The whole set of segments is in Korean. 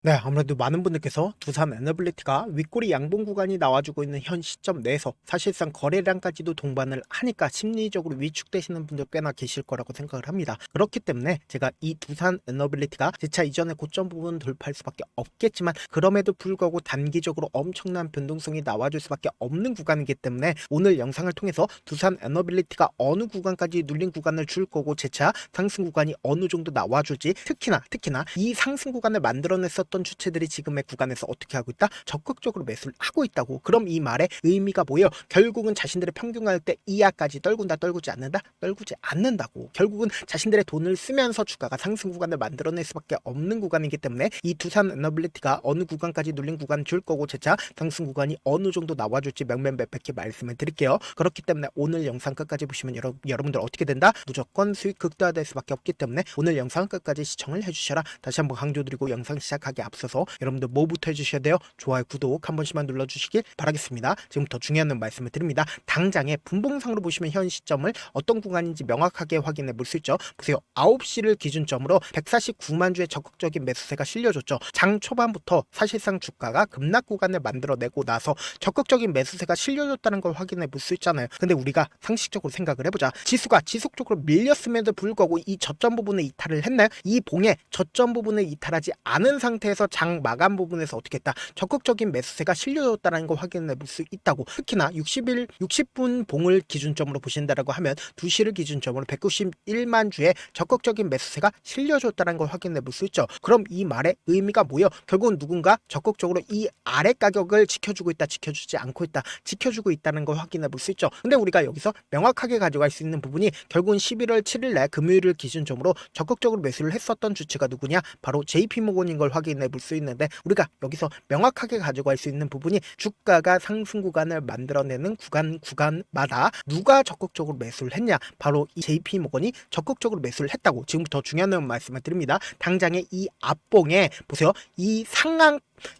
네, 아무래도 많은 분들께서 두산 에너빌리티가 윗꼬리 양봉 구간이 나와주고 있는 현 시점 내에서 사실상 거래량까지도 동반을 하니까 심리적으로 위축되시는 분들 꽤나 계실 거라고 생각을 합니다. 그렇기 때문에 제가 이 두산 에너빌리티가 재차 이전의 고점 부분 돌파할 수밖에 없겠지만 그럼에도 불구하고 단기적으로 엄청난 변동성이 나와줄 수밖에 없는 구간이기 때문에 오늘 영상을 통해서 두산 에너빌리티가 어느 구간까지 눌린 구간을 줄 거고 재차 상승 구간이 어느 정도 나와줄지 특히나 이 상승 구간을 만들어냈었던 주체들이 지금의 구간에서 어떻게 하고 있다? 적극적으로 매수를 하고 있다고. 그럼 이 말의 의미가 뭐예요? 결국은 자신들의 평균가일 때 이하까지 떨군다, 떨구지 않는다? 떨구지 않는다고. 결국은 자신들의 돈을 쓰면서 주가가 상승 구간을 만들어낼 수밖에 없는 구간이기 때문에 이 두산 에너빌리티가 어느 구간까지 눌린 구간 줄 거고 재차 상승 구간이 어느 정도 나와줄지 명명백백히 말씀을 드릴게요. 그렇기 때문에 오늘 영상 끝까지 보시면 여러분들 어떻게 된다? 무조건 수익 극대화될 수밖에 없기 때문에 오늘 영상 끝까지 시청을 해주셔라. 다시 한번 강조드리고 영상 시작하기 앞서서 여러분들 뭐부터 해주셔야 돼요? 좋아요, 구독 한 번씩만 눌러주시길 바라겠습니다. 지금부터 중요한 말씀을 드립니다. 당장에 분봉상으로 보시면 현 시점을 어떤 구간인지 명확하게 확인해 볼 수 있죠. 보세요. 9시를 기준점으로 149만 주의 적극적인 매수세가 실려줬죠. 장 초반부터 사실상 주가가 급락 구간을 만들어내고 나서 적극적인 매수세가 실려줬다는 걸 확인해 볼 수 있잖아요. 근데 우리가 상식적으로 생각을 해보자. 지수가 지속적으로 밀렸음에도 불구하고 이 저점 부분에 이탈을 했나요? 이 봉에 저점 부분을 이탈하지 않은 상태에서 장 마감 부분에서 어떻게 했다? 적극적인 매수세가 실려졌다는 걸 확인해 볼 수 있다고. 특히나 60분 봉을 기준점으로 보신다라고 하면 2시를 기준점으로 191만 주의 적극적인 매수세가 실려졌다는 걸 확인해 볼 수 있죠. 그럼 이 말의 의미가 뭐예요? 결국은 누군가 적극적으로 이 아래 가격을 지켜주고 있다, 지켜주지 않고 있다, 지켜주고 있다는 걸 확인해 볼 수 있죠. 근데 우리가 여기서 명확하게 가져갈 수 있는 부분이 결국은 11월 7일날 금요일을 기준점으로 적극적으로 매수를 했었던 주체가 누구냐? 바로 JP모건인 걸 확인해 볼 수 있는데 우리가 여기서 명확하게 가져갈 수 있는 부분이 주가가 상승 구간을 만들어내는 구간마다 누가 적극적으로 매수를 했냐? 바로 이 JP모건이 적극적으로 매수를 했다고. 지금부터 중요한 말씀을 드립니다. 당장에 이 앞봉에 보세요. 이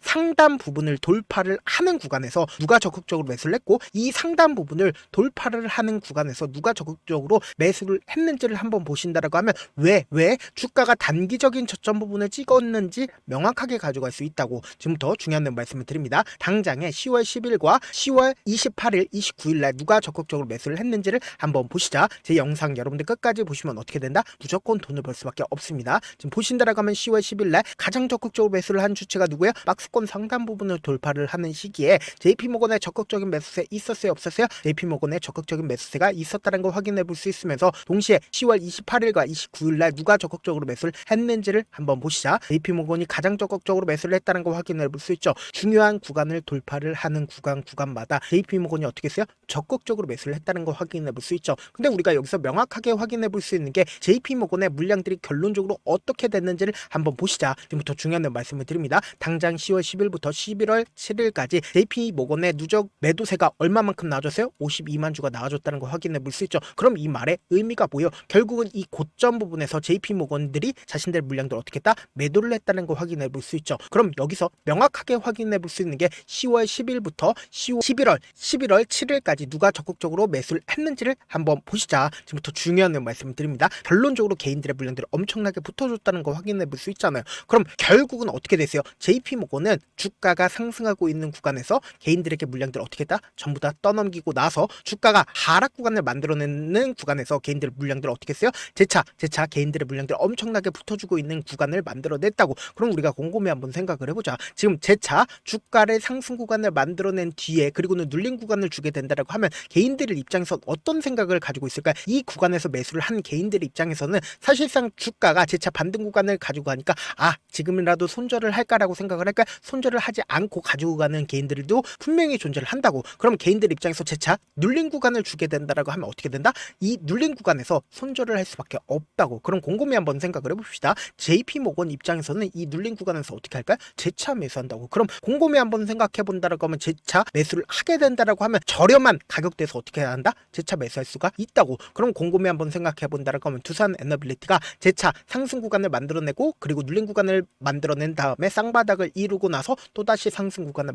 상단 부분을 돌파를 하는 구간에서 누가 적극적으로 매수를 했고 이 상단 부분을 돌파를 하는 구간에서 누가 적극적으로 매수를 했는지를 한번 보신다라고 하면 왜 주가가 단기적인 저점 부분을 찍었는지 명확하게 가져갈 수 있다고. 지금부터 중요한 말씀을 드립니다. 당장에 10월 10일과 10월 28일, 29일날 누가 적극적으로 매수를 했는지를 한번 보시자. 제 영상 여러분들 끝까지 보시면 어떻게 된다? 무조건 돈을 벌 수밖에 없습니다. 지금 보신다라고 하면 10월 10일날 가장 적극적으로 매수를 한 주체가 누구예요? 박스권 상단 부분을 돌파를 하는 시기에 JP모건의 적극적인 매수세 있었어요, 없었어요? JP모건의 적극적인 매수세가 있었다는 걸 확인해 볼 수 있으면서 동시에 10월 28일과 29일날 누가 적극적으로 매수를 했는지를 한번 보시자. JP모건이 가장 적극적으로 매수를 했다는 걸 확인해 볼 수 있죠. 중요한 구간을 돌파를 하는 구간마다 JP모건이 어떻게 했어요? 적극적으로 매수를 했다는 걸 확인해 볼 수 있죠. 근데 우리가 여기서 명확하게 확인해 볼 수 있는 게 JP모건의 물량들이 결론적으로 어떻게 됐는지를 한번 보시자. 지금부터 중요한 말씀을 드립니다. 당장 10월 10일부터 11월 7일까지 JP모건의 누적 매도세가 얼마만큼 나와줬어요? 52만 주가 나와줬다는 걸 확인해 볼 수 있죠. 그럼 이 말의 의미가 뭐예요? 결국은 이 고점 부분에서 JP모건들이 자신들의 물량들을 어떻게 했다? 매도를 했다는 걸 확인해 볼 수 있죠. 그럼 여기서 명확하게 확인해 볼 수 있는 게 10월 10일부터 11월 7일까지 누가 적극적으로 매수를 했는지를 한번 보시자. 지금부터 중요한 말씀을 드립니다. 결론적으로 개인들의 물량들을 엄청나게 붙어줬다는 걸 확인해 볼 수 있잖아요. 그럼 결국은 어떻게 됐어요? JP모건은 주가가 상승하고 있는 구간에서 개인들에게 물량들을 어떻게 했다? 전부 다 떠넘기고 나서 주가가 하락 구간을 만들어내는 구간에서 개인들의 물량들을 어떻게 했어요? 재차 개인들의 물량들을 엄청나게 붙어주고 있는 구간을 만들어냈다고. 그럼 우리가 곰곰이 한번 생각을 해보자. 지금 재차 주가를 상승 구간을 만들어낸 뒤에 그리고는 눌린 구간을 주게 된다라고 하면 개인들의 입장에서 어떤 생각을 가지고 있을까? 이 구간에서 매수를 한 개인들의 입장에서는 사실상 주가가 재차 반등 구간을 가지고 가니까 지금이라도 손절을 할까라고 생각을 할까? 손절을 하지 않고 가지고 가는 개인들도 분명히 존재를 한다고. 그럼 개인들 입장에서 재차 눌린 구간을 주게 된다라고 하면 어떻게 된다? 이 눌린 구간에서 손절을 할 수밖에 없다고. 그럼 곰곰이 한번 생각을 해봅시다. JP모건 입장에서는 이 눌린 구간에서 어떻게 할까요? 재차 매수한다고. 그럼 곰곰이 한번 생각해 본다라고 하면 재차 매수를 하게 된다라고 하면 저렴한 가격대에서 어떻게 해야 한다? 재차 매수할 수가 있다고. 그럼 곰곰이 한번 생각해 본다라고 하면 두산 에너빌리티가 재차 상승 구간을 만들어내고 그리고 눌린 구간을 만들어낸 다음에 쌍바닥을 이루고 나서 또다시 상승 구간을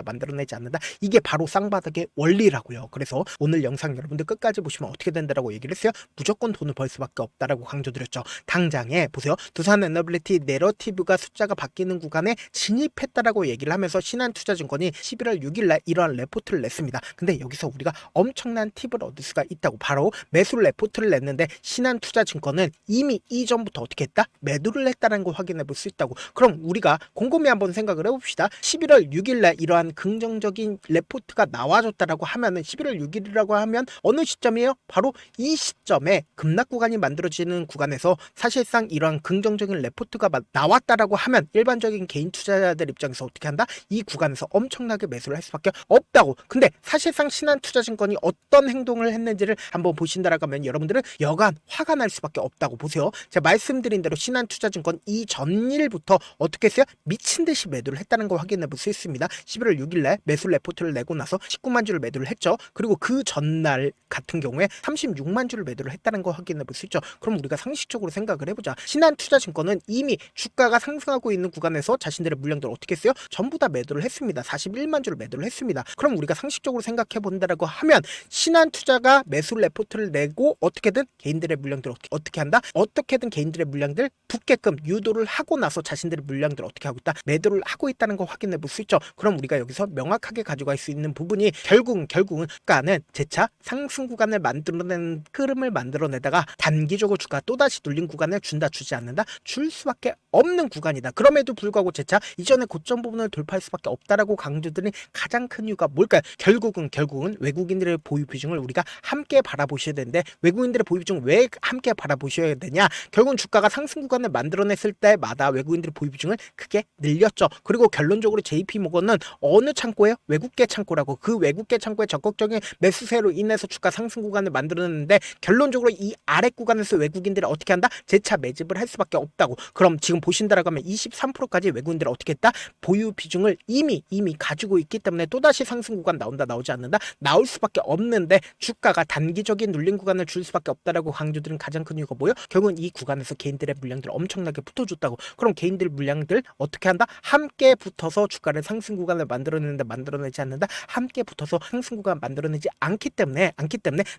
만들어내지 않는다. 이게 바로 쌍바닥의 원리라고요. 그래서 오늘 영상 여러분들 끝까지 보시면 어떻게 된다라고 얘기를 했어요? 무조건 돈을 벌 수밖에 없다라고 강조드렸죠. 당장에 보세요. 두산 에너빌리티 내러티브가 숫자가 투자자가 바뀌는 구간에 진입했다라고 얘기를 하면서 신한투자증권이 11월 6일날 이러한 레포트를 냈습니다. 근데 여기서 우리가 엄청난 팁을 얻을 수가 있다고. 바로 매수 레포트를 냈는데 신한투자증권은 이미 이전부터 어떻게 했다? 매도를 했다는 걸 확인해 볼 수 있다고. 그럼 우리가 곰곰이 한번 생각을 해봅시다. 11월 6일날 이러한 긍정적인 레포트가 나와줬다라고 하면은 11월 6일이라고 하면 어느 시점이에요? 바로 이 시점에 급락 구간이 만들어지는 구간에서 사실상 이러한 긍정적인 레포트가 나왔다라고 하면 일반적인 개인 투자자들 입장에서 어떻게 한다? 이 구간에서 엄청나게 매수를 할 수밖에 없다고. 근데 사실상 신한투자증권이 어떤 행동을 했는지를 한번 보신다라고 하면 여러분들은 여간 화가 날 수밖에 없다고 보세요. 제가 말씀드린 대로 신한투자증권 이 전일부터 어떻게 했어요? 미친 듯이 매도를 했다는 걸 확인해 볼 수 있습니다. 11월 6일날 매수 레포트를 내고 나서 19만 주를 매도를 했죠. 그리고 그 전날 같은 경우에 36만 주를 매도를 했다는 걸 확인해 볼 수 있죠. 그럼 우리가 상식적으로 생각을 해보자. 신한투자증권은 이미 주가가 상승하고 있는 구간에서 자신들의 물량들을 어떻게 했어요? 전부 다 매도를 했습니다. 41만 주를 매도를 했습니다. 그럼 우리가 상식적으로 생각해 본다라고 하면 신한투자가 매수 레포트를 내고 어떻게든 개인들의 물량들을 어떻게 한다? 어떻게든 개인들의 물량들 붙게끔 유도를 하고 나서 자신들의 물량들을 어떻게 하고 있다? 매도를 하고 있다는 걸 확인해 볼 수 있죠. 그럼 우리가 여기서 명확하게 가져갈 수 있는 부분이 결국은 주가는 재차 상승 구간을 만들어내는 흐름을 만들어내다가 단기적으로 주가 또다시 눌린 구간을 준다 주지 않는다? 줄 수밖에 없는 구간이다. 그럼에도 불구하고 재차 이전의 고점 부분을 돌파할 수밖에 없다라고 강조드린 가장 큰 이유가 뭘까요? 결국은 외국인들의 보유 비중을 우리가 함께 바라보셔야 되는데 외국인들의 보유 비중 왜 함께 바라보셔야 되냐? 결국은 주가가 상승 구간을 만들어냈을 때마다 외국인들의 보유 비중을 크게 늘렸죠. 그리고 결론적으로 JP모건은 어느 창고예요? 외국계 창고라고. 그 외국계 창고의 적극적인 매수세로 인해서 주가 상승 구간을 만들어냈는데 결론적으로 이 아래 구간에서 외국인들이 어떻게 한다? 재차 매집을 할 수밖에 없다고. 그럼 지금 보신다라고 하면 23%까지 외국인들이 어떻게 했다? 보유 비중을 이미 가지고 있기 때문에 또다시 상승 구간 나오지 않는다? 나올 수밖에 없는데 주가가 단기적인 눌린 구간을 줄 수밖에 없다라고 강조드린 가장 큰 이유가 뭐예요? 결국은 이 구간에서 개인들의 물량들 엄청나게 붙어줬다고. 그럼 개인들 물량들 어떻게 한다? 함께 붙어서 주가를 상승 구간을 만들어내지 않는다? 함께 붙어서 상승 구간 만들어내지 않기 때문에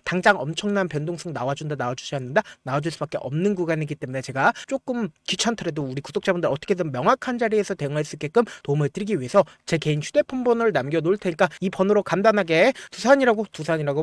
당장 엄청난 변동성 나와주지 않는다? 나와줄 수밖에 없는 구간이기 때문에 제가 조금 귀찮더라도 우리 구독자분들 어떻게든 명확한 자리에서 대응할 수 있게끔 도움을 드리기 위해서 제 개인 휴대폰 번호를 남겨놓을 테니까 이 번호로 간단하게 두산이라고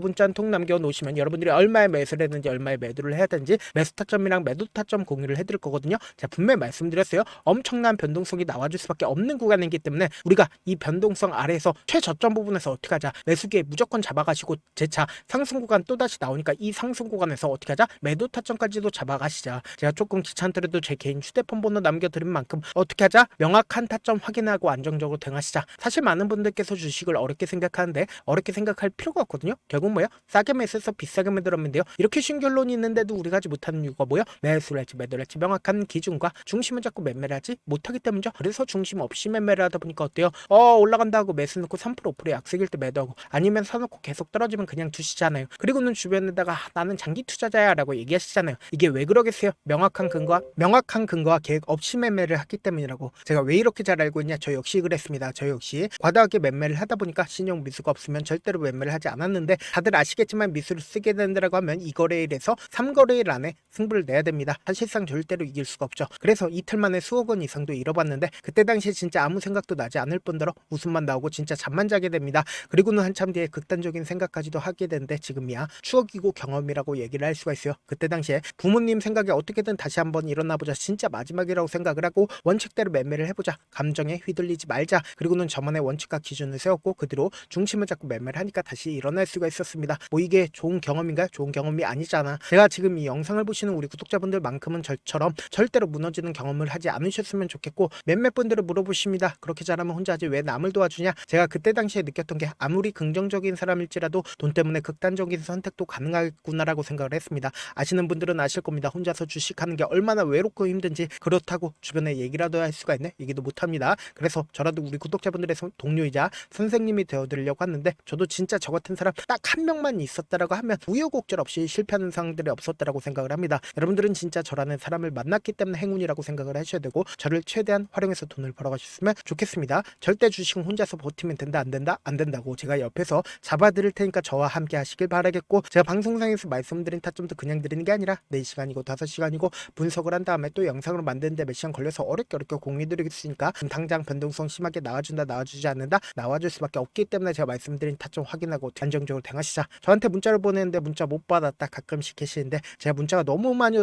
문자 한 통 남겨놓으시면 여러분들이 얼마에 매수를 했는지 얼마에 매도를 해야 되는지 매수 타점이랑 매도 타점 공유를 해드릴 거거든요. 제가 분명히 말씀드렸어요. 엄청난 변동성이 나와줄 수밖에 없는 구간이기 때문에 우리가 이 변동성 아래에서 최저점 부분에서 어떻게 하자? 매수기에 무조건 잡아가시고 재차 상승 구간 또다시 나오니까 이 상승 구간에서 어떻게 하자? 매도 타점까지도 잡아가시자. 제가 조금 귀찮더라도 제 개인 휴대폰 번호 남겨드린 만큼 어떻게 하자? 명확한 타점 확인하고 안정적으로 대응하시자. 사실 많은 분들께서 주식을 어렵게 생각하는데 어렵게 생각할 필요가 없거든요. 결국 뭐야? 싸게 매수해서 비싸게 매도하면 돼요. 이렇게 쉬운 결론이 있는데도 우리가 하지 못하는 이유가 뭐야? 매수를 할지 매도를 할지 명확한 기준과 중심을 잡고 매매를 하지 못하기 때문이죠. 그래서 중심 없이 매매를 하다 보니까 어때요? 올라간다 하고 매수 넣고 3% 5% 약속일 때 매도하고 아니면 사놓고 계속 떨어지면 그냥 두시잖아요. 그리고는 주변에다가 나는 장기 투자자야 라고 얘기하시잖아요. 이게 왜 그러겠어요? 명확한 근거와 계획 없이 매매를 하기 때문이라고. 제가 왜 이렇게 잘 알고 있냐? 저 역시 그랬습니다. 저 역시 과다하게 매매를 하다 보니까 신용 미수가 없으면 절대로 매매를 하지 않았는데 다들 아시겠지만 미수를 쓰게 된다라고 하면 2거래일에서 3거래일 안에 승부를 내야 됩니다. 사실상 절대로 이길 수가 없죠. 그래서 이틀 만에 수억 원 이상도 잃어봤는데 그때 당시에 진짜 아무 생각도 나지 않을 뿐더러 웃음만 나오고 진짜 잠만 자게 됩니다. 그리고는 한참 뒤에 극단적인 생각까지도 하게 되는데 지금이야 추억이고 경험이라고 얘기를 할 수가 있어요. 그때 당시에 부모님 생각에 어떻게든 다시 한번 일어나보자. 진짜 마지막이라고 생각을 하고 원칙대로 매매를 해보자. 감정에 휘둘리지 말자. 그리고는 저만의 원칙과 기준을 세웠고 그 뒤로 중심을 잡고 매매를 하니까 다시 일어날 수가 있었습니다. 뭐 이게 좋은 경험인가요? 좋은 경험이 아니잖아. 제가 지금 이 영상을 보시는 우리 구독자분들만큼은 저처럼 절대로 무너지는 경험을 하지 않으셨으면 좋겠고 몇몇 분들을 물어보십니다. 그렇게 잘하면 혼자 하지 왜 남을 도와주냐? 제가 그때 당시에 느꼈던 게 아무리 긍정적인 사람일지라도 돈 때문에 극단적인 선택도 가능하구나라고 생각을 했습니다. 아시는 분들은 아실 겁니다. 혼자서 주식하는 게 얼마나 외롭고 힘든지. 그렇다고 주변에 얘기라도 할 수가 있네? 얘기도 못합니다. 그래서 저라도 우리 구독자분들의 동료이자 선생님이 되어드리려고 하는데 저도 진짜 저 같은 사람 딱 한 명만 있었다라고 하면 우여곡절 없이 실패하는 상황들이 없었다라고 생각을 합니다. 여러분들은 진짜 저라는 사람을 만났기 때문에 행운이라고 생각을 하셔야 되고 저를 최대한 활용해서 돈을 벌어가셨으면 좋겠습니다. 절대 주식은 혼자서 버티면 된다 안 된다고 제가 옆에서 잡아드릴 테니까 저와 함께 하시길 바라겠고 제가 방송상에서 말씀드린 타점도 그냥 드리는 게 아니라 4시간이고 5시간이고 분석을 한 다음에 또 영상으로 만드는데 몇 시간 걸려서 어렵게 공유드리겠으니까 당장 변동성 심하게 나와준다 나와주지 않는다 나와줄 수밖에 없기 때문에 제가 말씀드린 타점 확인하고 안정적으로 대응하시자. 저한테 문자를 보내는데 문자 못 받았다 가끔씩 계시는데 제가 문자가 너무 많이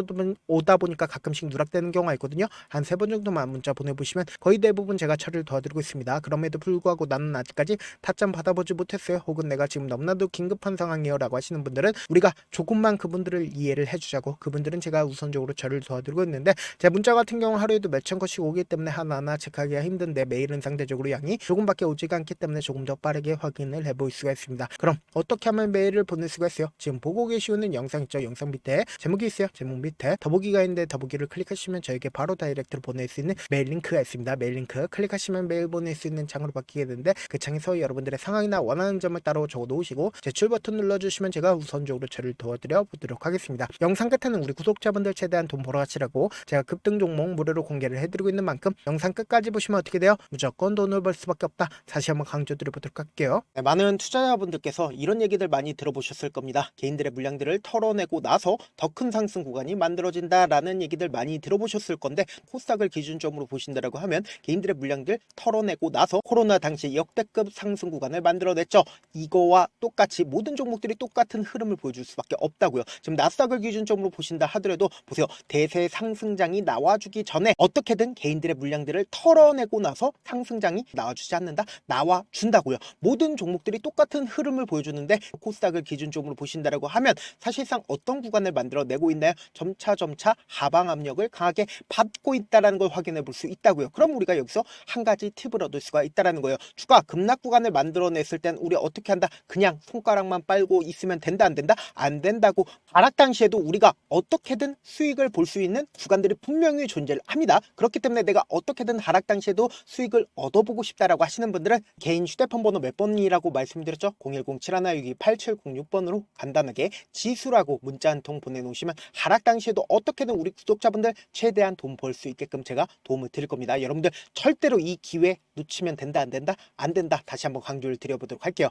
오다 보니까 가끔씩 누락되는 경우가 있거든요. 한 3번 정도만 문자 보내보시면 거의 대부분 제가 처리를 도와드리고 있습니다. 그럼에도 불구하고 나는 아직까지 타점 받아보지 못했어요. 혹은 내가 지금 너무나도 긴급한 상황이요 라고 하시는 분들은 우리가 조금만 그분들을 이해를 해주자고, 그분들은 제가 우선적으로 처리를 도와드리고 있는데 제 문자 같은 경우 하루에도 몇천 건씩 오기 때문에 하나하나 체크하기가 힘든데 메일은 상대적으로 양이 조금밖에 오지가 않기 때문에 조금 더 빠르게 확인을 해볼 수가 있습니다. 그럼 어떻게 하면 메일을 보낼 수가 있어요? 지금 보고 계시는 영상 있죠? 영상 밑에 제목이 있어요. 제목 밑에 더보기가 있는데 더보기를 클릭하시면 저에게 바로 다이렉트로 보낼 수 있는 메일 링크가 있습니다. 메일 링크 클릭하시면 메일 보낼 수 있는 창으로 바뀌게 되는데 그 창에서 여러분들의 상황이나 원하는 점을 따로 적어 놓으시고 제출 버튼 눌러주시면 제가 우선적으로 처리를 도와드려 보도록 하겠습니다. 영상 끝에는 우리 구독자분들 최대한 돈 벌어가시라고 제가 급등 종목 무료로 공개를 해드리고 있는 만큼 영상 끝까지 보시면 어떻게 돼요? 무조건 돈을 벌 수밖에 없다. 다시 한번 강조드려 보도록 할게요. 네, 많은 투자자분들께서 이런 얘기들 많이 들어보셨을 겁니다. 개인들의 물량들을 털어내고 나서 더 큰 상승 구간이 만들어진다라는 얘기들 많이 들어보셨을 건데 코스닥을 기준점으로 보신다라고 하면 개인들의 물량들 털어내고 나서 코로나 당시 역대급 상승 구간을 만들어냈죠. 이거와 똑같이 모든 종목들이 똑같은 흐름을 보여줄 수밖에 없다고요. 지금 나스닥을 기준점으로 보신다 하더라도 보세요. 대세 상승장이 나와주기 전에 어떻게든 개인들의 물량들을 털어내고 나서 상승장이 나와주지 않는다? 나와준다고요. 모든 종목들이 똑같은 흐름을 보여주는데 코스닥을 기준점으로 보신다라고 하면 사실상 어떤 구간을 만들어내고 있나요? 점차 하방 압력을 강하게 받고 있다는 걸 확인해 볼 수 있다고요. 그럼 우리가 여기서 한 가지 팁을 얻을 수가 있다는 거예요. 주가 급락 구간을 만들어냈을 땐 우리 어떻게 한다? 그냥 손가락만 빨고 있으면 된다 안 된다? 안 된다고. 하락 당시에도 우리가 어떻게든 수익을 볼 수 있는 구간들이 분명히 존재를 합니다. 그렇기 때문에 내가 어떻게든 하락 당시에도 수익을 얻어보고 싶다라고 하시는 분들은 개인 휴대폰 번호 몇 번이라고 말씀드렸죠? 010-7162-8706번으로 간단하게 지수라고 문자 한 통 보내놓으시면 하락 당시에도 어떻게든 우리 구독자분들 최대한 돈 벌 수 있게끔 제가 도움을 드릴 겁니다. 여러분들 절대로 이 기회 놓치면 된다 안 된다? 안 된다. 다시 한번 강조를 드려보도록 할게요.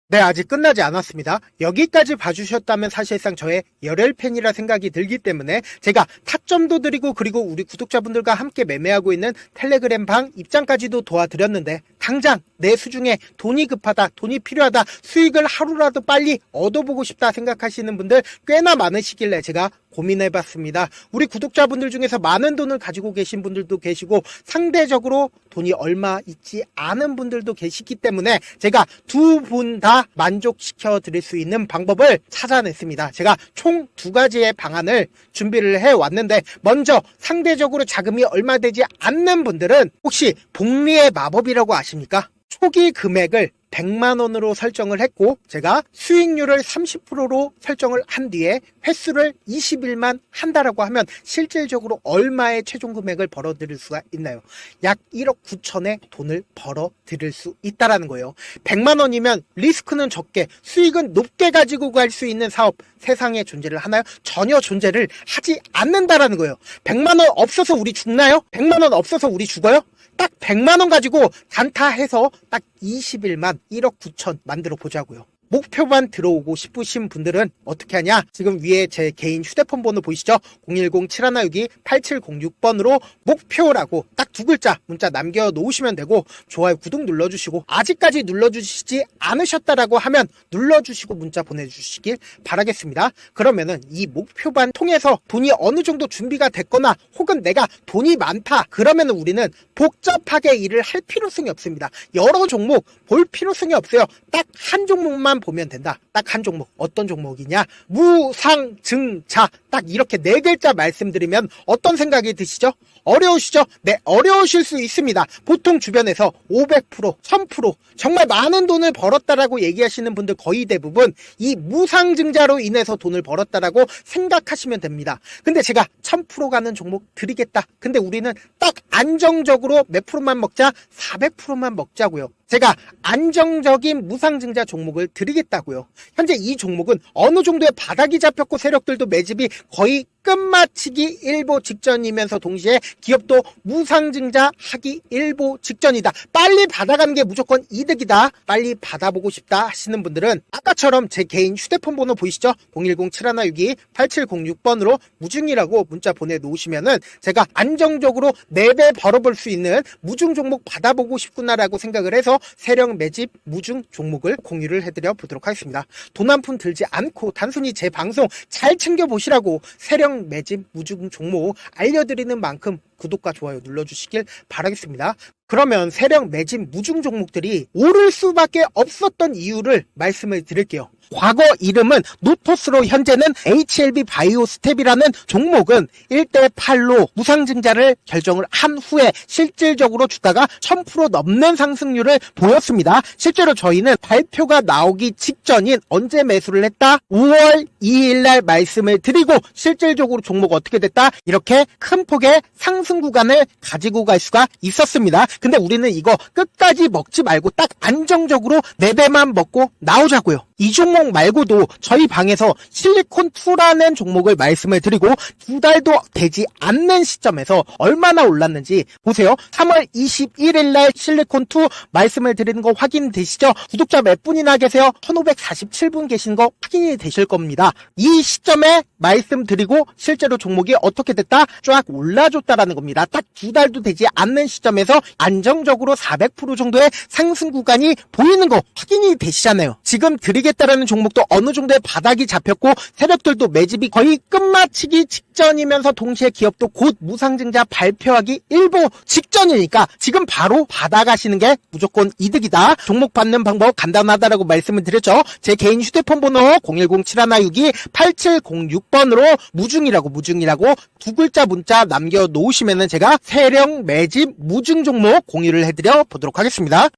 네, 아직 끝나지 않았습니다. 여기까지 봐주셨다면 사실상 저의 열혈 팬이라 생각이 들기 때문에 제가 타점도 드리고 그리고 우리 구독자분들과 함께 매매하고 있는 텔레그램 방 입장까지도 도와드렸는데 당장 내 수중에 돈이 급하다, 돈이 필요하다, 수익을 하루라도 빨리 얻어보고 싶다 생각하시는 분들 꽤나 많으시길래 제가 고민해봤습니다. 우리 구독자분들 중에서 많은 돈을 가지고 계신 분들도 계시고 상대적으로 돈이 얼마 있지 않은 분들도 계시기 때문에 제가 두 분 다 만족시켜 드릴 수 있는 방법을 찾아냈습니다. 제가 총 2가지의 방안을 준비를 해왔는데 먼저 상대적으로 자금이 얼마 되지 않는 분들은 혹시 복리의 마법이라고 아십니까? 초기 금액을 100만원으로 설정을 했고 제가 수익률을 30%로 설정을 한 뒤에 횟수를 20일만 한다라고 하면 실질적으로 얼마의 최종 금액을 벌어들일 수가 있나요? 약 1억 9천의 돈을 벌어들일 수 있다라는 거예요. 100만원이면 리스크는 적게 수익은 높게 가지고 갈 수 있는 사업 세상에 존재를 하나요? 전혀 존재를 하지 않는다라는 거예요. 100만원 없어서 우리 죽나요? 100만원 없어서 우리 죽어요? 딱 100만원 가지고 단타해서 딱 20일만 1억 9천 만들어 보자고요. 목표만 들어오고 싶으신 분들은 어떻게 하냐? 지금 위에 제 개인 휴대폰 번호 보이시죠? 010-7162-8706번으로 목표라고 딱 2글자 문자 남겨놓으시면 되고 좋아요, 구독 눌러주시고 아직까지 눌러주시지 않으셨다라고 하면 눌러주시고 문자 보내주시길 바라겠습니다. 그러면은 이 목표반 통해서 돈이 어느 정도 준비가 됐거나 혹은 내가 돈이 많다 그러면은 우리는 복잡하게 일을 할 필요성이 없습니다. 여러 종목 볼 필요성이 없어요. 딱 한 종목만 보면 된다. 딱 한 종목. 어떤 종목이냐? 무상증자. 딱 이렇게 4글자 말씀드리면 어떤 생각이 드시죠? 어려우시죠? 네, 어려우실 수 있습니다. 보통 주변에서 500%, 1000% 정말 많은 돈을 벌었다라고 얘기하시는 분들 거의 대부분 이 무상증자로 인해서 돈을 벌었다라고 생각하시면 됩니다. 근데 제가 1000% 가는 종목 드리겠다. 근데 우리는 딱 안정적으로 몇 프로만 먹자? 400%만 먹자고요. 제가 안정적인 무상증자 종목을 드리겠다고요. 현재 이 종목은 어느 정도의 바닥이 잡혔고 세력들도 매집이 거의 끝마치기 일보 직전이면서 동시에 기업도 무상증자 하기 일보 직전이다. 빨리 받아가는 게 무조건 이득이다. 빨리 받아보고 싶다 하시는 분들은 아까처럼 제 개인 휴대폰 번호 보이시죠? 010-7162-8706번으로 무중이라고 문자 보내놓으시면은 제가 안정적으로 4배 벌어볼 수 있는 무중 종목 받아보고 싶구나라고 생각을 해서 세력 매집 무중 종목을 공유를 해드려 보도록 하겠습니다. 돈 한 푼 들지 않고 단순히 제 방송 잘 챙겨보시라고 세력 매집 무중 종목 알려드리는 만큼 구독과 좋아요 눌러주시길 바라겠습니다. 그러면 세력 매집 무중 종목들이 오를 수밖에 없었던 이유를 말씀을 드릴게요. 과거 이름은 노토스로 현재는 HLB 바이오스텝이라는 종목은 1대8로 무상증자를 결정을 한 후에 실질적으로 주가가 1000% 넘는 상승률을 보였습니다. 실제로 저희는 발표가 나오기 직전인 언제 매수를 했다? 5월 2일 날 말씀을 드리고 실질적으로 종목 어떻게 됐다? 이렇게 큰 폭의 상승 구간을 가지고 갈 수가 있었습니다. 근데 우리는 이거 끝까지 먹지 말고 딱 안정적으로 4배만 먹고 나오자고요. 이 종목 말고도 저희 방에서 실리콘2라는 종목을 말씀을 드리고 2달도 되지 않는 시점에서 얼마나 올랐는지 보세요. 3월 21일 날 실리콘2 말씀을 드리는 거 확인되시죠? 구독자 몇 분이나 계세요? 1547분 계신 거 확인이 되실 겁니다. 이 시점에 말씀드리고 실제로 종목이 어떻게 됐다? 쫙 올라줬다라는 겁니다. 딱 2달도 되지 않는 시점에서 안정적으로 400% 정도의 상승 구간이 보이는 거 확인이 되시잖아요. 지금 드리겠다라는 종목도 어느 정도의 바닥이 잡혔고 세력들도 매집이 거의 끝마치기 직전이면서 동시에 기업도 곧 무상증자 발표하기 일보 직전이니까 지금 바로 받아가시는 게 무조건 이득이다. 종목 받는 방법 간단하다라고 말씀을 드렸죠. 제 개인 휴대폰 번호 010-7162-8706번으로 무중이라고 두 글자 문자 남겨놓으시면은 제가 세력 매집 무중 종목 공유를 해드려 보도록 하겠습니다.